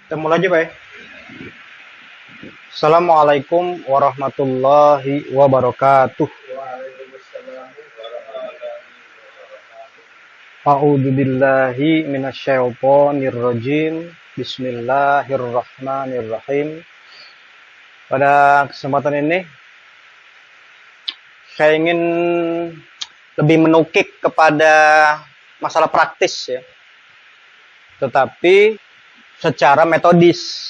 Kita mulai aja, Pak. Assalamualaikum warahmatullahi wabarakatuh. A'udzu billahi minasyaitonir rajim. Bismillahirrahmanirrahim. Pada kesempatan ini saya ingin lebih menukik kepada masalah praktis ya. Tetapi secara metodis.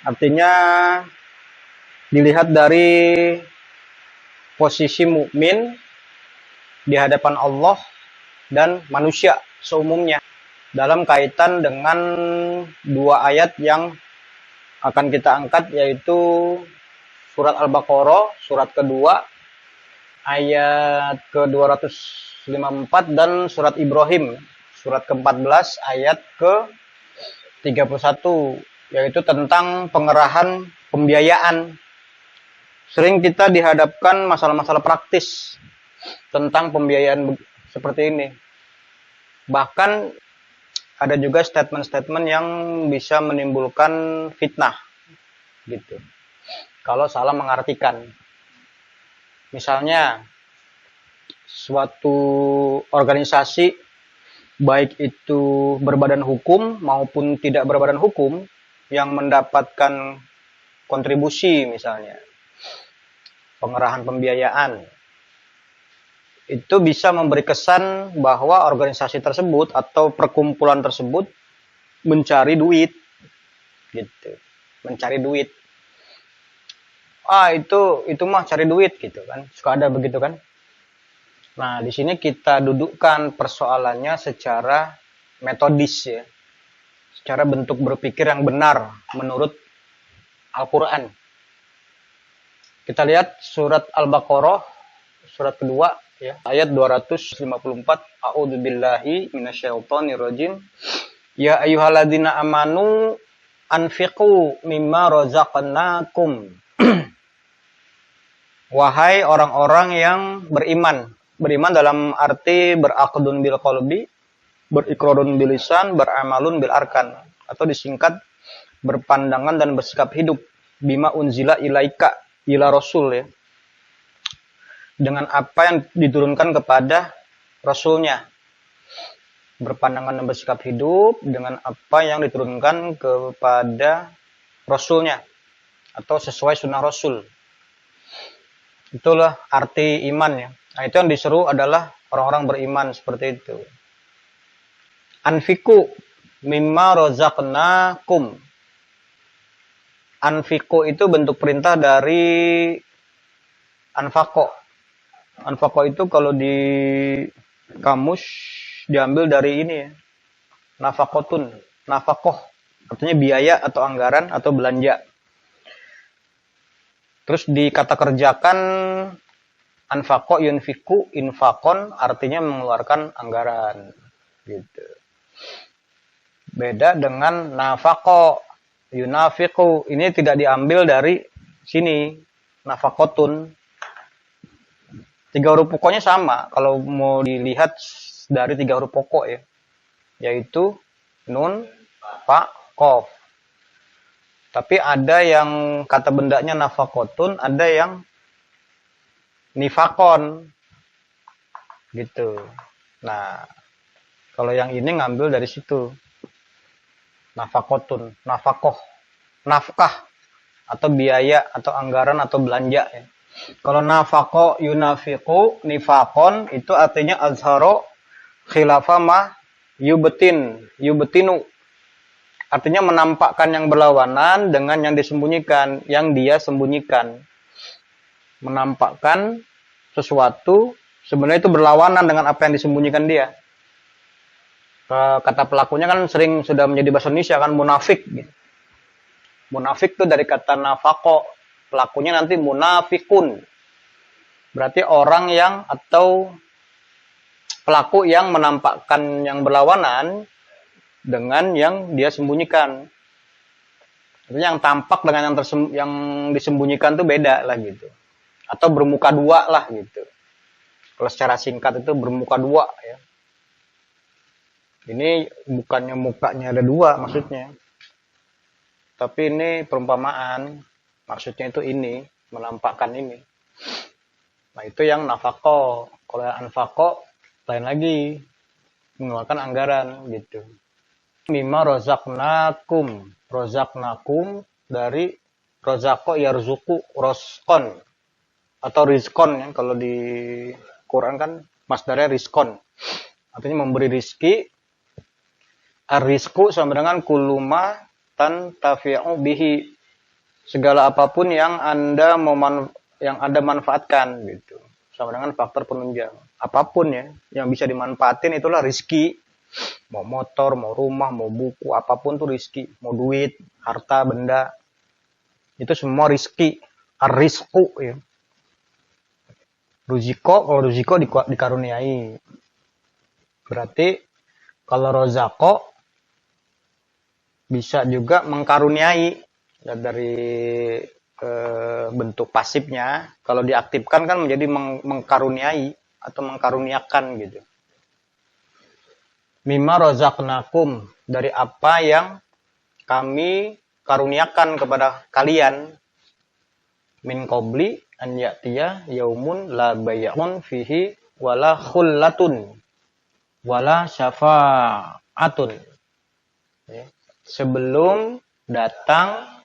Artinya dilihat dari posisi mukmin di hadapan Allah dan manusia seumumnya dalam kaitan dengan dua ayat yang akan kita angkat, yaitu surat Al-Baqarah surat kedua ayat ke-254 dan surat Ibrahim surat ke-14 ayat ke-31, yaitu tentang pengerahan pembiayaan. Sering kita dihadapkan masalah-masalah praktis tentang pembiayaan seperti ini. Bahkan ada juga statement-statement yang bisa menimbulkan fitnah gitu, kalau salah mengartikan. Misalnya suatu organisasi, baik itu berbadan hukum maupun tidak berbadan hukum, yang mendapatkan kontribusi misalnya pengerahan pembiayaan, itu bisa memberi kesan bahwa organisasi tersebut atau perkumpulan tersebut mencari duit gitu, mencari duit. Itu mah cari duit gitu kan, suka ada begitu kan. Nah, di sini kita dudukkan persoalannya secara metodis ya, secara bentuk berpikir yang benar menurut Al-Quran. Kita lihat surat Al-Baqarah surat kedua ya, ayat 254. A'udzu billahi minasyaitonir rajim. Ya ayyuhalladzina amanu anfiqu mimma razaqnakum. Wahai orang-orang yang beriman. Beriman dalam arti beraqdun bil qalbi, berikrarun bil lisan, beramalun bil arkan, atau disingkat berpandangan dan bersikap hidup bima unzila ilaika ila rasul ya, dengan apa yang diturunkan kepada rasulnya. Berpandangan dan bersikap hidup dengan apa yang diturunkan kepada rasulnya atau sesuai sunnah rasul. Itulah arti iman ya. Nah, itu yang diseru adalah orang-orang beriman seperti itu. Anfiku mimma razaqnakum. Anfiku itu bentuk perintah dari anfaqo. Anfaqo itu kalau di kamus diambil dari ini ya, nafaqotun, nafaqoh, artinya biaya atau anggaran atau belanja. Terus dikata kerjakan anfaqo yunfiku infakon, artinya mengeluarkan anggaran gitu. Beda dengan nafaqo yunafiqu, ini tidak diambil dari sini, nafaqotun. Tiga huruf pokoknya sama kalau mau dilihat dari tiga huruf pokok ya, yaitu nun, fa, qaf. Tapi ada yang kata bendanya nafaqotun, ada yang nifakon gitu. Nah, kalau yang ini ngambil dari situ, nafaqotun, nafaqoh, nafkah atau biaya atau anggaran atau belanja ya. Kalau nafaqo yunafiqu nifakon, itu artinya azharo khilafa ma yubtinu, artinya menampakkan yang berlawanan dengan yang disembunyikan, yang dia sembunyikan. Menampakkan sesuatu sebenarnya itu berlawanan dengan apa yang disembunyikan dia. Kata pelakunya kan sering sudah menjadi bahasa Indonesia kan, munafik gitu. Munafik itu dari kata nafaqo, pelakunya nanti munafikun. Berarti orang yang atau pelaku yang menampakkan yang berlawanan dengan yang dia sembunyikan. Artinya yang tampak dengan yang disembunyikan itu beda lah gitu. Atau bermuka dua lah gitu. Kalau secara singkat itu bermuka dua ya. Ini bukannya mukanya ada dua maksudnya. tapi ini perumpamaan. Maksudnya itu ini, menampakkan ini. Nah, itu yang nafaqo. Kalau yang anfaqo, lain lagi. Mengeluarkan anggaran, gitu. Mimma rozaknakum. Rozaknakum dari rozako yarzuku roskon. Atau rizkon, ya. Kalau di Quran kan, masdarnya rizkon. Artinya memberi rizki. Ar-rizku sama dengan kuluma tan tafi'u bihi. Segala apapun yang Anda manfaatkan gitu. Sama dengan faktor penunjang. Apapun ya yang bisa dimanfaatin itulah rizki. Mau motor, mau rumah, mau buku, apapun tuh rizki. Mau duit, harta, benda. Itu semua rizki. Ar-rizku ya. Ruziko, kalau ruziko dikaruniai. Berarti kalau rozako bisa juga mengkaruniai. Dari bentuk pasifnya, kalau diaktifkan kan menjadi mengkaruniai atau mengkaruniakan gitu. Mimma rozaknakum, dari apa yang kami karuniakan kepada kalian. Min qabli an ya'tiya yaumun la bay'un fihi wala khullatun wala syafa'atun. Ya. Sebelum datang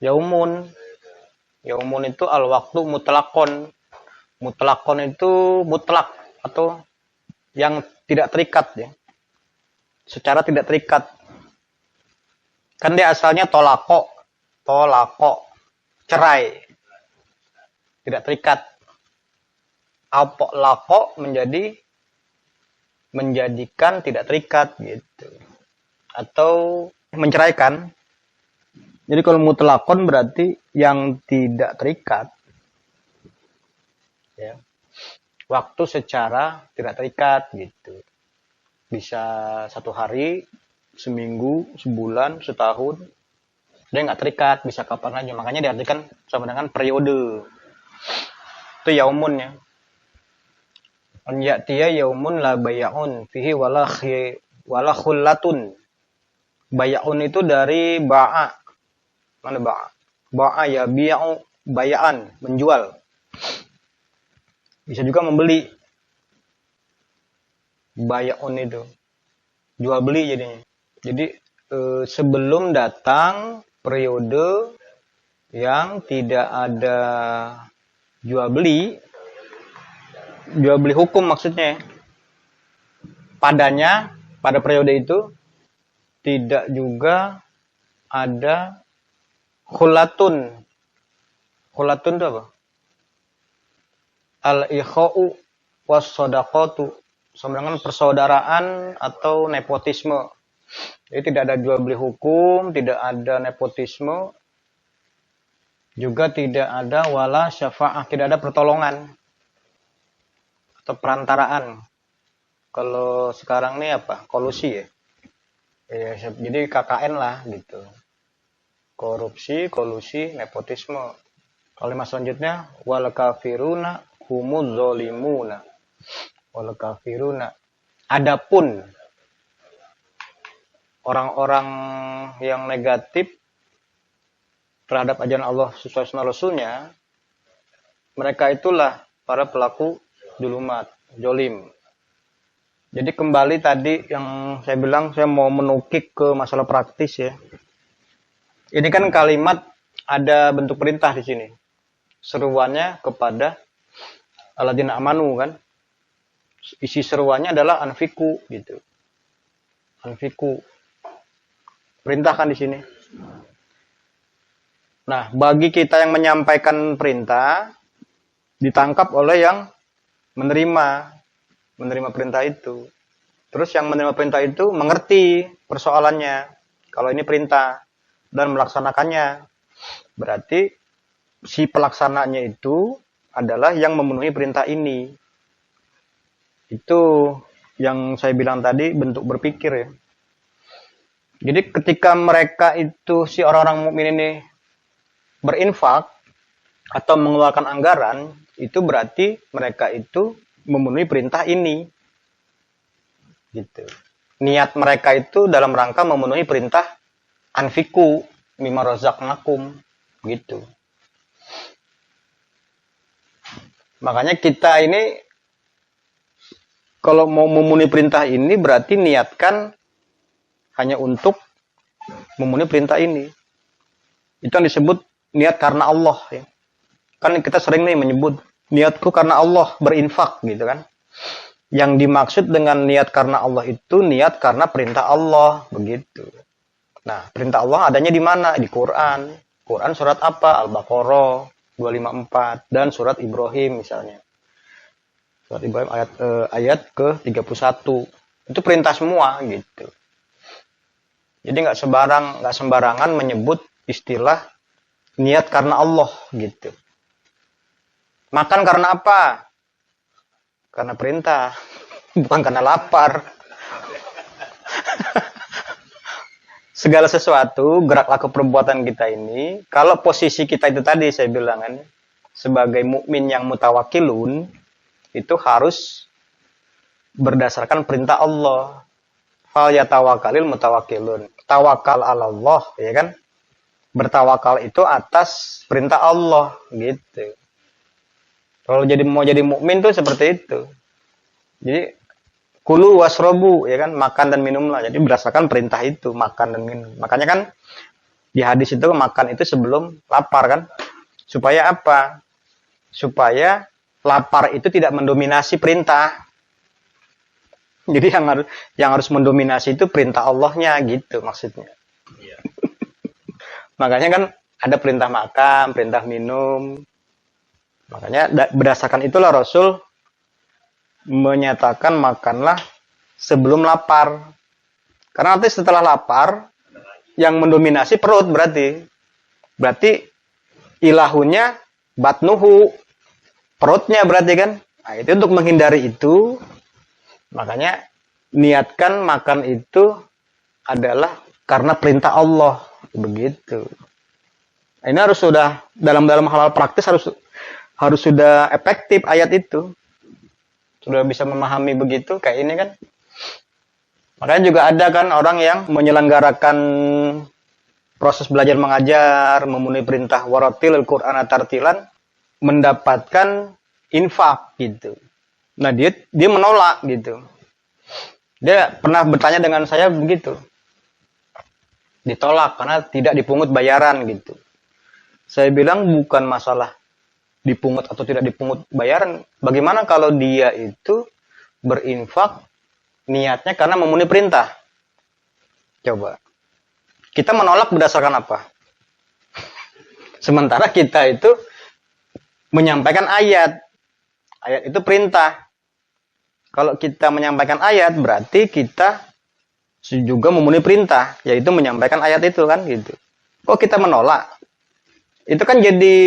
yaumun. Yaumun itu al-waktu mutlakon. Mutlakon itu mutlak atau yang tidak terikat ya. Secara tidak terikat. Kan dia asalnya tolako. Tolako. Cerai. Tidak terikat. Apok lako menjadikan tidak terikat gitu. Atau menceraikan. Jadi kalau mutlakon berarti yang tidak terikat. Ya. Waktu secara tidak terikat gitu. Bisa 1 hari, seminggu, sebulan, setahun. Dia nggak terikat, bisa kapan aja. Makanya diartikan sama dengan periode. Itu yaumun ya. An ya'tiya yaumun la bay'un fihi wala khullatun. Bay'un itu dari ba'a. Mana ba'a? Ba'a ya bi'u bay'an, menjual. Bisa juga membeli. Bay'un itu. Jual beli jadinya. Jadi sebelum datang periode yang tidak ada jual beli hukum maksudnya. Pada periode itu tidak juga ada khullatun. Khullatun itu apa? Al-ikha'u was-shadaqatu. Sama dengan persaudaraan atau nepotisme. Jadi tidak ada jual beli hukum, tidak ada nepotisme, juga tidak ada wala syafa'ah, tidak ada pertolongan atau perantaraan. Kalau sekarang ini apa? Kolusi ya. Jadi KKN lah gitu. Korupsi, kolusi, nepotisme. Kalimat selanjutnya wal kafiruna humuz zalimuna. Wal kafiruna. Adapun orang-orang yang negatif terhadap ajaran Allah sesuai sunnah Rasulnya, mereka itulah para pelaku dzulumat, zolim. Jadi kembali tadi yang saya bilang, saya mau menukik ke masalah praktis ya. Ini kan kalimat ada bentuk perintah di sini. Seruannya kepada alladzina amanu kan. Isi seruannya adalah anfiku gitu. Anfiku. Perintahkan di sini. Nah, bagi kita yang menyampaikan perintah ditangkap oleh yang menerima perintah itu. Terus yang menerima perintah itu mengerti persoalannya. Kalau ini perintah dan melaksanakannya. Berarti si pelaksananya itu adalah yang memenuhi perintah ini. Itu yang saya bilang tadi bentuk berpikir ya. Jadi ketika mereka itu si orang-orang mukmin ini berinfak atau mengeluarkan anggaran, itu berarti mereka itu memenuhi perintah ini. Gitu. Niat mereka itu dalam rangka memenuhi perintah anfiku, mimma razaqnakum gitu. Makanya kita ini kalau mau memenuhi perintah ini berarti niatkan hanya untuk memenuhi perintah ini. Itu yang disebut niat karena Allah ya. Kan kita sering nih menyebut niatku karena Allah berinfak gitu kan. Yang dimaksud dengan niat karena Allah itu niat karena perintah Allah begitu. Nah, perintah Allah adanya di mana? Di Quran. Quran surat apa? Al-Baqarah 254 dan surat Ibrahim misalnya. Surat Ibrahim ayat ke-31. Itu perintah semua gitu. Jadi nggak sembarangan menyebut istilah niat karena Allah gitu. Makan karena apa? Karena perintah, bukan karena lapar. Segala sesuatu, gerak laku perbuatan kita ini, kalau posisi kita itu tadi saya bilang kan, sebagai mukmin yang mutawakilun, itu harus berdasarkan perintah Allah. Fal yatawakalil mutawakilun. Tawakal ala Allah, ya kan? Bertawakal itu atas perintah Allah, gitu. Kalau mau jadi mukmin tuh seperti itu. Jadi kulu wasrobu ya kan, makan dan minumlah. Jadi berdasarkan perintah itu, makan dan minum. Makanya kan di hadis itu makan itu sebelum lapar kan. Supaya apa? Supaya lapar itu tidak mendominasi perintah. Jadi yang harus mendominasi itu perintah Allahnya gitu maksudnya. Iya. Makanya kan ada perintah makan, perintah minum. Makanya berdasarkan itulah Rasul menyatakan makanlah sebelum lapar. Karena nanti setelah lapar yang mendominasi perut berarti. Berarti ilahunya batnuhu. Perutnya berarti kan. Nah, itu untuk menghindari itu makanya niatkan makan itu adalah karena perintah Allah begitu. Nah, ini harus sudah dalam hal praktis harus sudah efektif ayat itu. Sudah bisa memahami begitu kayak ini kan. Makanya juga ada kan orang yang menyelenggarakan proses belajar mengajar, memenuhi perintah waratilil Qur'ana tartilan, mendapatkan infak gitu. Nah, dia menolak gitu. Dia pernah bertanya dengan saya begitu. Ditolak karena tidak dipungut bayaran gitu. Saya bilang bukan masalah dipungut atau tidak dipungut bayaran. Bagaimana kalau dia itu berinfak niatnya karena memenuhi perintah? Coba. Kita menolak berdasarkan apa? Sementara kita itu menyampaikan ayat. Ayat itu perintah. Kalau kita menyampaikan ayat berarti kita juga memenuhi perintah, yaitu menyampaikan ayat itu kan gitu. Kok kita menolak? Itu kan jadi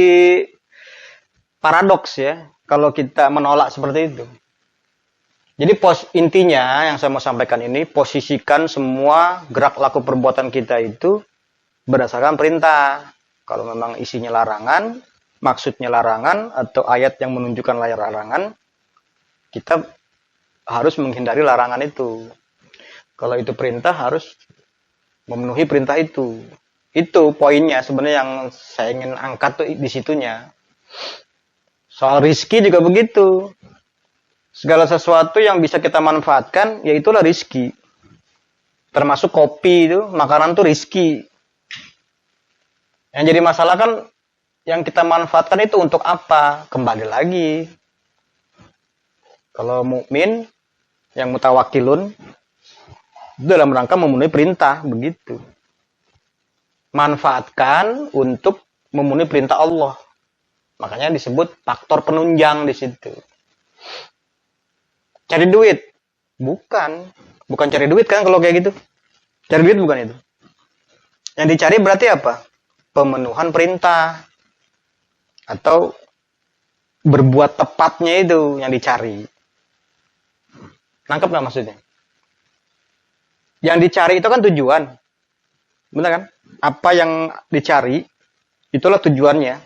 paradoks ya, kalau kita menolak seperti itu. Jadi intinya yang saya mau sampaikan ini, posisikan semua gerak laku perbuatan kita itu berdasarkan perintah. Kalau memang isinya larangan, maksudnya larangan, atau ayat yang menunjukkan larangan, kita harus menghindari larangan itu. Kalau itu perintah, harus memenuhi perintah itu. Itu poinnya sebenarnya yang saya ingin angkat tuh di situnya. Soal rizki juga begitu. Segala sesuatu yang bisa kita manfaatkan, yaitulah rizki. Termasuk kopi itu, makanan itu rizki. Yang jadi masalah kan, yang kita manfaatkan itu untuk apa? Kembali lagi. Kalau mukmin yang mutawakilun, dalam rangka memenuhi perintah, begitu. Manfaatkan untuk memenuhi perintah Allah. Makanya disebut faktor penunjang di situ. Cari duit? Bukan. Bukan cari duit kan kalau kayak gitu. Cari duit bukan itu. Yang dicari berarti apa? Pemenuhan perintah. Atau berbuat tepatnya itu yang dicari. Nangkep nggak maksudnya? Yang dicari itu kan tujuan. Benar kan? Apa yang dicari, itulah tujuannya.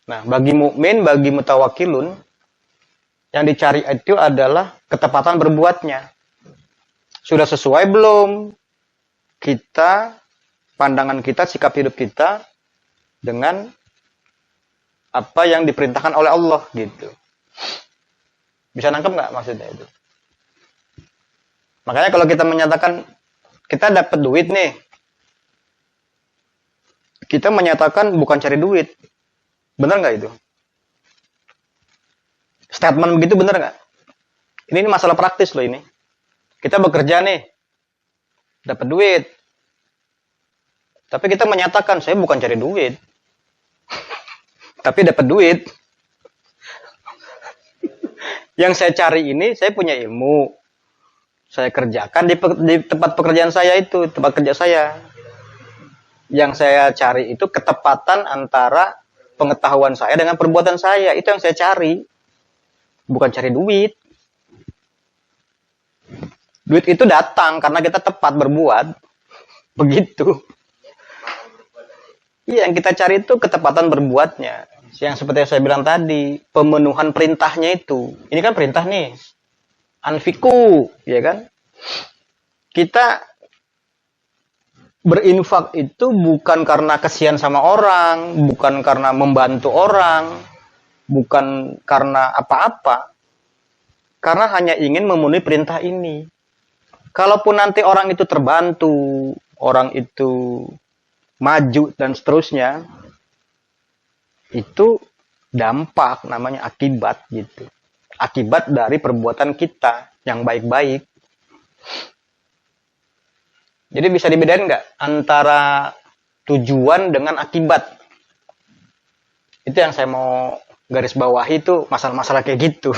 Nah, bagi mukmin, bagi mutawakilun, yang dicari itu adalah ketepatan berbuatnya. Sudah sesuai belum kita pandangan kita, sikap hidup kita dengan apa yang diperintahkan oleh Allah gitu. Bisa nangkep nggak maksudnya itu? Makanya kalau kita menyatakan kita dapat duit nih, kita menyatakan bukan cari duit, benar nggak itu? Statement begitu benar nggak? Ini masalah praktis loh ini. Kita bekerja nih, dapat duit, tapi kita menyatakan saya bukan cari duit, tapi dapat duit. Yang saya cari ini, saya punya ilmu, saya kerjakan di tempat pekerjaan saya itu, tempat kerja saya. Yang saya cari itu ketepatan antara pengetahuan saya dengan perbuatan saya. Itu yang saya cari. Bukan cari duit. Duit itu datang karena kita tepat berbuat. Begitu. Iya, yang kita cari itu ketepatan berbuatnya. Yang seperti yang saya bilang tadi, pemenuhan perintahnya itu. Ini kan perintah nih. Anfiku, ya kan? Kita berinfak itu bukan karena kasihan sama orang, bukan karena membantu orang, bukan karena apa-apa. Karena hanya ingin memenuhi perintah ini. Kalaupun nanti orang itu terbantu, orang itu maju dan seterusnya, itu dampak, namanya akibat gitu. Akibat dari perbuatan kita yang baik-baik. Jadi bisa dibedain nggak antara tujuan dengan akibat? Itu yang saya mau garis bawahi itu masalah-masalah kayak gitu.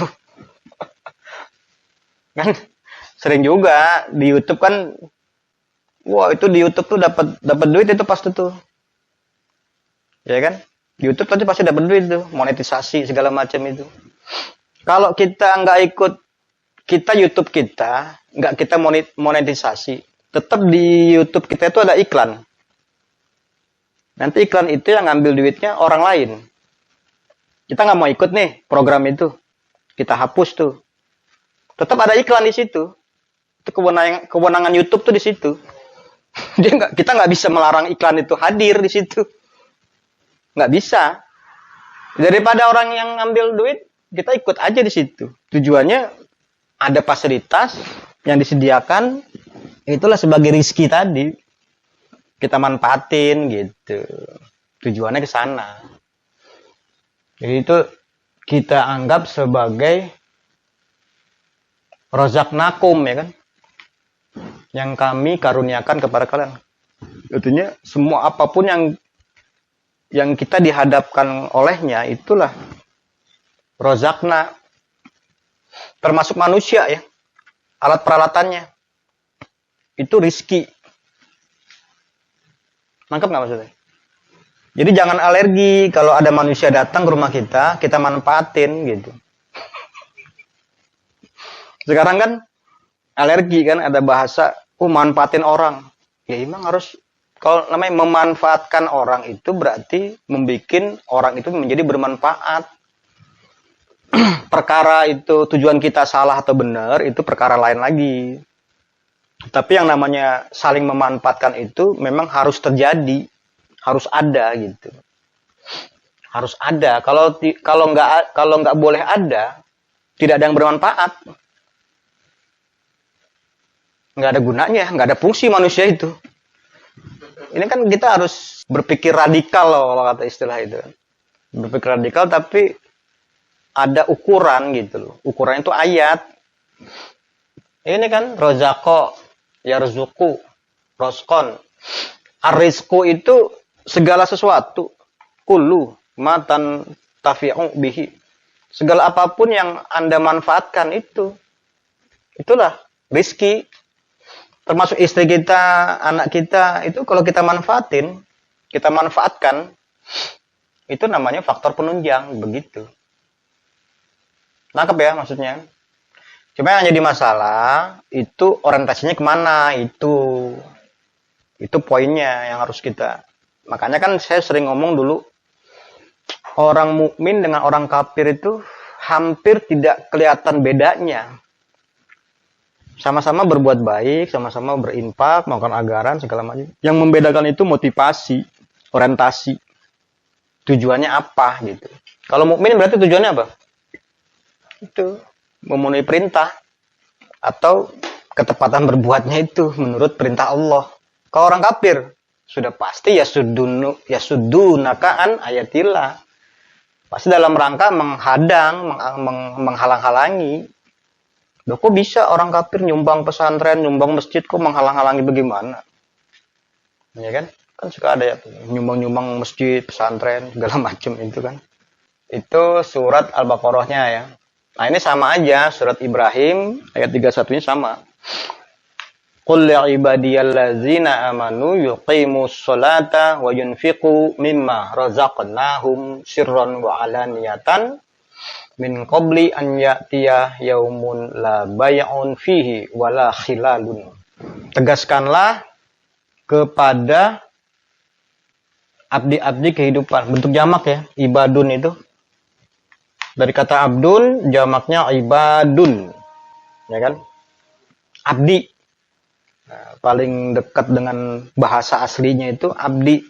Kan sering juga di YouTube kan, wah itu di YouTube tuh dapat duit itu pasti tuh, ya kan? Di YouTube tadi pasti dapat duit tuh, monetisasi segala macam itu. Kalau kita nggak ikut, kita YouTube kita nggak kita monetisasi, tetap di YouTube kita itu ada iklan. Nanti iklan itu yang ngambil duitnya orang lain. Kita nggak mau ikut nih program itu, kita hapus tuh. Tetap ada iklan di situ. Itu kewenangan YouTube tuh di situ. Kita nggak bisa melarang iklan itu hadir di situ. Nggak bisa. Daripada orang yang ngambil duit, kita ikut aja di situ. Tujuannya ada fasilitas yang disediakan, itulah sebagai rizki tadi. Kita manfaatin gitu. Tujuannya ke sana. Jadi itu kita anggap sebagai rozaknakum, ya kan? Yang kami karuniakan kepada kalian. Artinya semua apapun yang kita dihadapkan olehnya, itulah rozakna. Termasuk manusia ya. Alat peralatannya. Itu rizki. Nangkep nggak maksudnya? Jadi jangan alergi kalau ada manusia datang ke rumah kita manfaatin gitu. Sekarang kan alergi kan, ada bahasa, manfaatin orang. Ya emang harus, kalau namanya memanfaatkan orang itu berarti membuat orang itu menjadi bermanfaat. Perkara itu tujuan kita salah atau benar, itu perkara lain lagi. Tapi yang namanya saling memanfaatkan itu memang harus terjadi, harus ada gitu. Harus ada. Kalau nggak boleh ada, tidak ada yang bermanfaat. Nggak ada gunanya, nggak ada fungsi manusia itu. Ini kan kita harus berpikir radikal loh, kalau kata istilah itu. Berpikir radikal tapi ada ukuran gitu loh. Ukuran itu ayat. Ini kan rozako, yarzuku, roskon. Arizku itu segala sesuatu. Kullu matan tafi'u bihi. Segala apapun yang Anda manfaatkan itu. Itulah rizki. Termasuk istri kita, anak kita, itu kalau kita manfaatin, kita manfaatkan, itu namanya faktor penunjang, begitu. Nangkep ya maksudnya? Cuma yang jadi masalah, itu orientasinya kemana, itu poinnya yang harus kita. Makanya kan saya sering ngomong dulu, orang mukmin dengan orang kafir itu hampir tidak kelihatan bedanya. Sama-sama berbuat baik, sama-sama berinfak, melakukan anggaran segala macam. Yang membedakan itu motivasi, orientasi, tujuannya apa gitu. Kalau mukmin berarti tujuannya apa? Itu memenuhi perintah atau ketepatan berbuatnya itu menurut perintah Allah. Kalau orang kafir sudah pasti ya sudunakaan ayatillah. Pasti dalam rangka menghadang, menghalang-halangi. Loh, kok bisa orang kafir nyumbang pesantren, nyumbang masjid, kok menghalang-halangi bagaimana? Ya kan? Kan suka ada ya nyumbang-nyumbang masjid, pesantren, segala macam itu kan. Itu surat Al-Baqarah-nya ya. Nah, ini sama aja surat Ibrahim ayat 31-nya sama. Qul li'ibadiyallazina amanu yuqimus sholata wa yunfiqu mimma razaqnahum sirran wa alaniyatan min qabli an ya'tiya yaumun la bay'un fihi wala khilalun. Tegaskanlah kepada abdi-abdi kehidupan. Bentuk jamak ya, ibadun itu. Dari kata abdun, jamaknya ibadun. Ya kan? Abdi. Nah, paling dekat dengan bahasa aslinya itu abdi.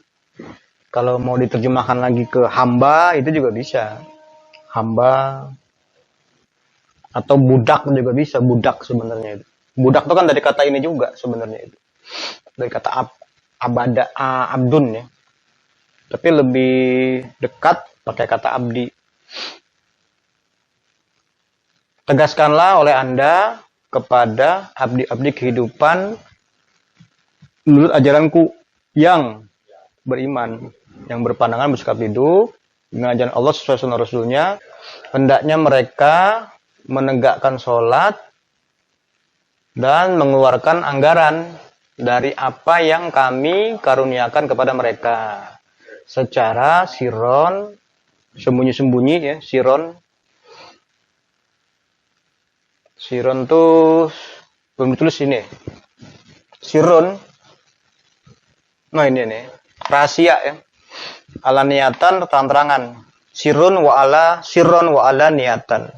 Kalau mau diterjemahkan lagi ke hamba, itu juga bisa. Hamba atau budak juga bisa, budak sebenarnya itu. Budak itu kan dari kata ini juga sebenarnya itu. Dari kata abdun ya. Tapi lebih dekat pakai kata abdi. Tegaskanlah oleh Anda kepada abdi-abdi kehidupan menurut ajaranku yang beriman, yang berpandangan bersikap hidup dengan ajaran Allah sesuai sunnah Rasulnya, hendaknya mereka menegakkan sholat dan mengeluarkan anggaran dari apa yang kami karuniakan kepada mereka secara siron, sembunyi-sembunyi ya, siron tuh belum ditulis ini, siron, nah ini nih rahasia ya, ala niatan terang-terangan, sirron wa ala niatan,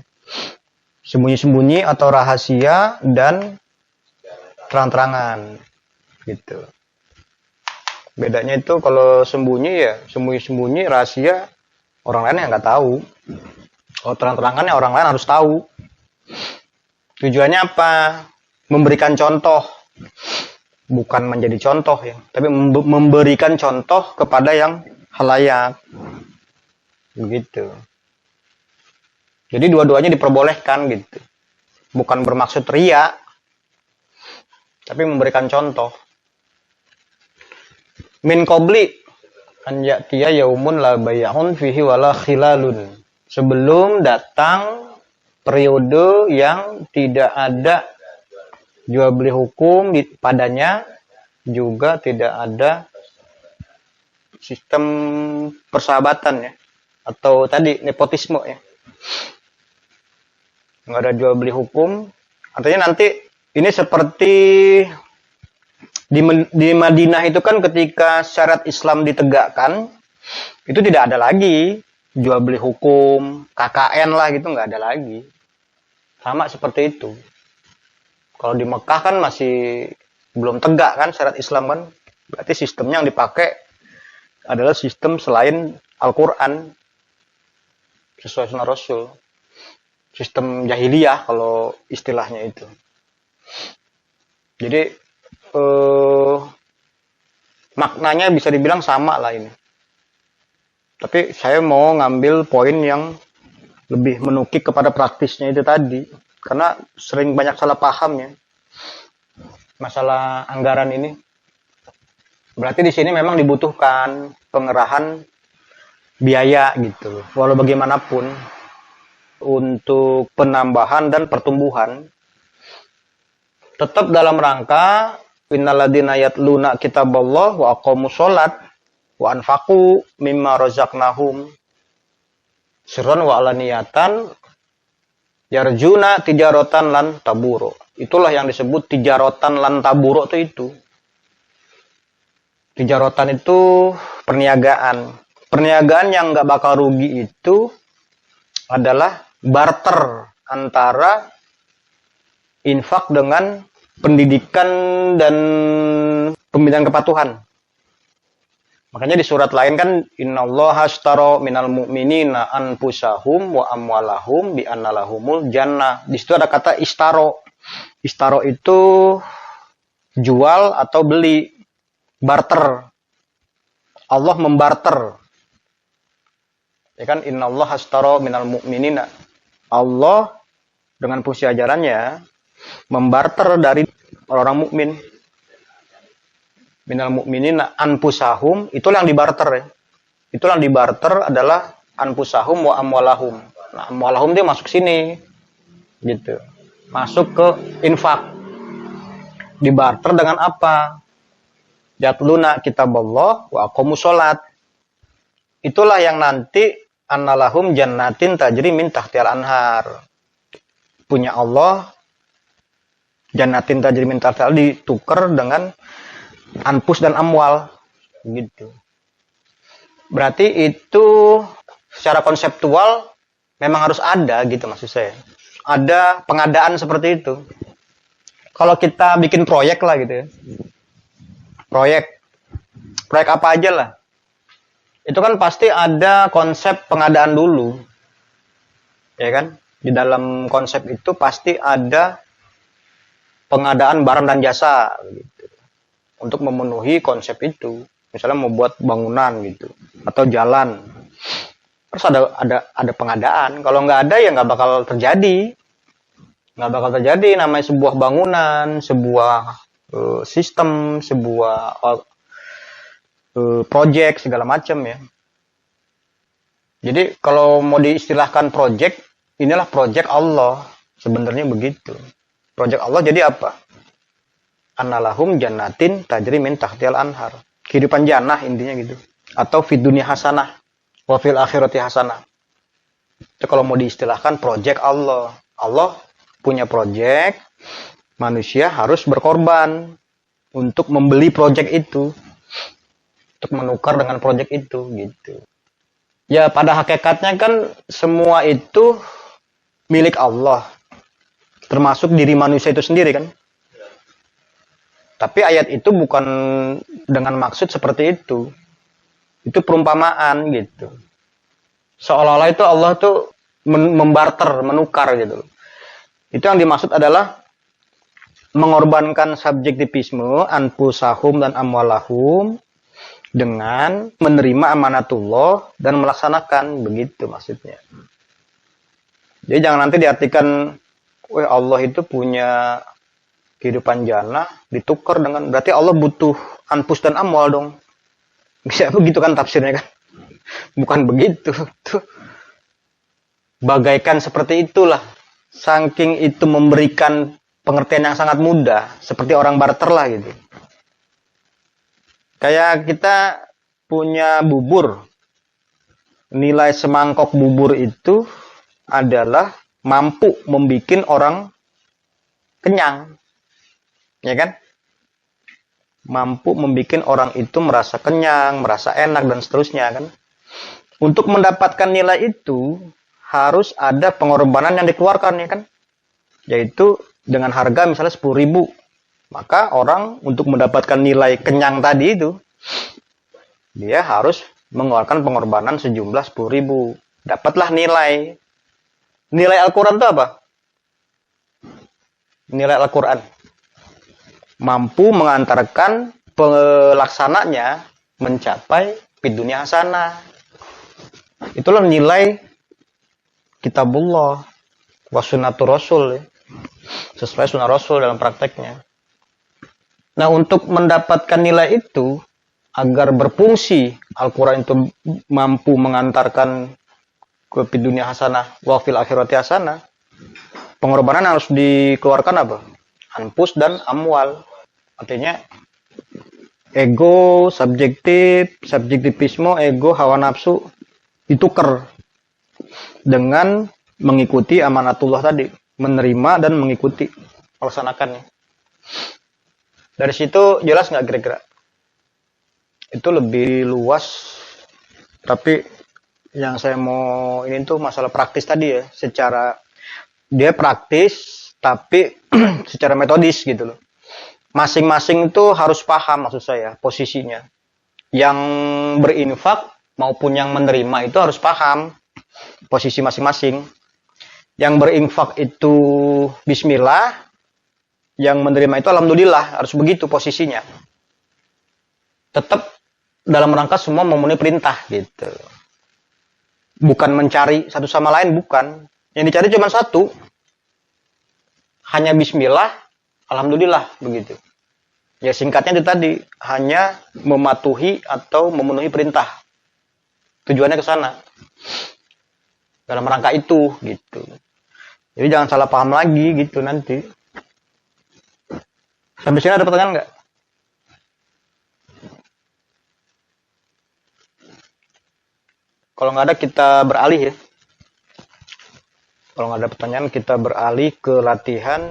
sembunyi-sembunyi atau rahasia dan terang-terangan gitu. Bedanya itu kalau sembunyi ya sembunyi-sembunyi, rahasia orang lain yang nggak tahu. Kalau terang-terangannya orang lain harus tahu. Tujuannya apa? Memberikan contoh, bukan menjadi contoh ya, tapi memberikan contoh kepada yang halayak. Begitu. Jadi dua-duanya diperbolehkan gitu. Bukan bermaksud ria, tapi memberikan contoh. Min qabli an ya'tiya yaumun la bay'un fihi wala khilalun. Sebelum datang periode yang tidak ada jual beli hukum padanya, juga tidak ada sistem persahabatan ya, atau tadi nepotisme ya, nggak ada jual beli hukum. Artinya nanti ini seperti di Madinah itu kan ketika syariat Islam ditegakkan itu tidak ada lagi jual beli hukum, KKN lah gitu, nggak ada lagi. Sama seperti itu. Kalau di Mekah kan masih belum tegak kan syariat Islam kan. Berarti sistemnya yang dipakai adalah sistem selain Al-Quran. Sesuai sunnah Rasul. Sistem jahiliyah kalau istilahnya itu. Jadi maknanya bisa dibilang sama lah ini. Tapi saya mau ngambil poin yang lebih menukik kepada praktisnya itu tadi. Karena sering banyak salah paham ya. Masalah anggaran ini. Berarti di sini memang dibutuhkan pengerahan biaya gitu. Walau bagaimanapun. Untuk penambahan dan pertumbuhan. Tetap dalam rangka innalladzina yatluna kitaballah wa aqamus sholat wa anfaqu mimma razaqnahum sirran wa alaniyatan yarjuna tijaratan lan taburo. Itulah yang disebut tijaratan lan taburo itu. Tijaratan itu perniagaan. Perniagaan yang nggak bakal rugi itu adalah barter antara infak dengan pendidikan dan pembinaan kepatuhan. Makanya di surat lain kan innallaha ashtara minal mu'minina anfusahum wa amwalahum bi anna lahumul jannah. Di situ ada kata istaro. Istaro itu jual atau beli, barter. Allah membarter. Ya kan innallaha ashtara minal mu'minina. Allah dengan fungsi ajarannya membarter dari orang mukmin. Minal mu'minina anfusahum, itulah yang dibarter ya. Itulah yang dibarter adalah anfusahum wa amwalahum. Nah, amwalahum dia masuk sini. Gitu. Masuk ke infak. Dibarter dengan apa? Yatluna kitaballah wa aqamus shalat. Itulah yang nanti annalahum jannatin tajri min tahtial anhar. Punya Allah jannatin tajri min tahtial ditukar dengan anfus dan amwal gitu. Berarti itu secara konseptual memang harus ada gitu maksud saya. Ada pengadaan seperti itu. Kalau kita bikin proyek lah gitu ya. Proyek apa aja lah. Itu kan pasti ada konsep pengadaan dulu. Ya kan? Di dalam konsep itu pasti ada pengadaan barang dan jasa gitu. Untuk memenuhi konsep itu, misalnya mau buat bangunan gitu atau jalan, terus ada pengadaan. Kalau nggak ada ya nggak bakal terjadi, namanya sebuah bangunan, sebuah sistem, sebuah project segala macam ya. Jadi kalau mau diistilahkan project, inilah project Allah sebenarnya begitu. Project Allah jadi apa? Annalahum jannatin tajri min tahtial anhar. Kehidupan jannah intinya gitu. Atau fid dunya hasanah wa fil akhirati hasanah. Itu kalau mau diistilahkan project Allah. Allah punya project, manusia harus berkorban untuk membeli project itu. Untuk menukar dengan project itu gitu. Ya pada hakikatnya kan semua itu milik Allah. Termasuk diri manusia itu sendiri kan. Tapi ayat itu bukan dengan maksud seperti itu. Itu perumpamaan gitu. Seolah-olah itu Allah tuh membarter, menukar gitu. Itu yang dimaksud adalah mengorbankan subjektivisme, anfusahum dan amwalahum dengan menerima amanatullah dan melaksanakan, begitu maksudnya. Jadi jangan nanti diartikan, wah Allah itu punya kehidupan jannah ditukar dengan, berarti Allah butuh anfus dan amwal dong. Bisa begitu kan tafsirnya kan? Bukan begitu. Tuh. Bagaikan seperti itulah. Saking itu memberikan pengertian yang sangat mudah. Seperti orang barter lah gitu. Kayak kita punya bubur. Nilai semangkok bubur itu adalah mampu membuat orang kenyang. Ya kan? Mampu membuat orang itu merasa kenyang, merasa enak, dan seterusnya kan. Untuk mendapatkan nilai itu, harus ada pengorbanan yang dikeluarkan ya kan. Yaitu dengan harga misalnya 10.000. Maka orang untuk mendapatkan nilai kenyang tadi itu, dia harus mengeluarkan pengorbanan sejumlah 10.000. Dapatlah nilai. Nilai Al-Quran itu apa? Nilai Al-Quran mampu mengantarkan pelaksananya mencapai fid dunya hasanah. Itulah nilai kitabullah wa sunnatur rasul ya. Sesuai sunnah rasul dalam prakteknya. Nah, untuk mendapatkan nilai itu agar berfungsi Al-Quran itu mampu mengantarkan ke fid dunya hasanah wa fil akhirati hasanah, pengorbanan harus dikeluarkan apa? Anfus dan amwal. Artinya ego, subjektivisme, ego, hawa nafsu ditukar dengan mengikuti amanatullah tadi, menerima dan mengikuti, melaksanakannya. Dari situ jelas nggak kira-kira? Itu lebih luas, tapi yang saya mau ini tuh masalah praktis tadi ya, secara dia praktis tapi secara metodis gitu loh. Masing-masing itu harus paham, maksud saya, posisinya. Yang berinfak maupun yang menerima itu harus paham posisi masing-masing. Yang berinfak itu bismillah, yang menerima itu alhamdulillah, harus begitu posisinya. Tetap dalam rangka semua memenuhi perintah gitu. Bukan mencari satu sama lain, bukan. Yang dicari cuma satu. Hanya bismillah, alhamdulillah, begitu. Ya singkatnya itu tadi, hanya mematuhi atau memenuhi perintah. Tujuannya ke sana. Dalam rangka itu, gitu. Jadi jangan salah paham lagi, gitu nanti. Sampai sini ada pertanyaan nggak? Kalau nggak ada, kita beralih ya. Kalau nggak ada pertanyaan, kita beralih ke latihan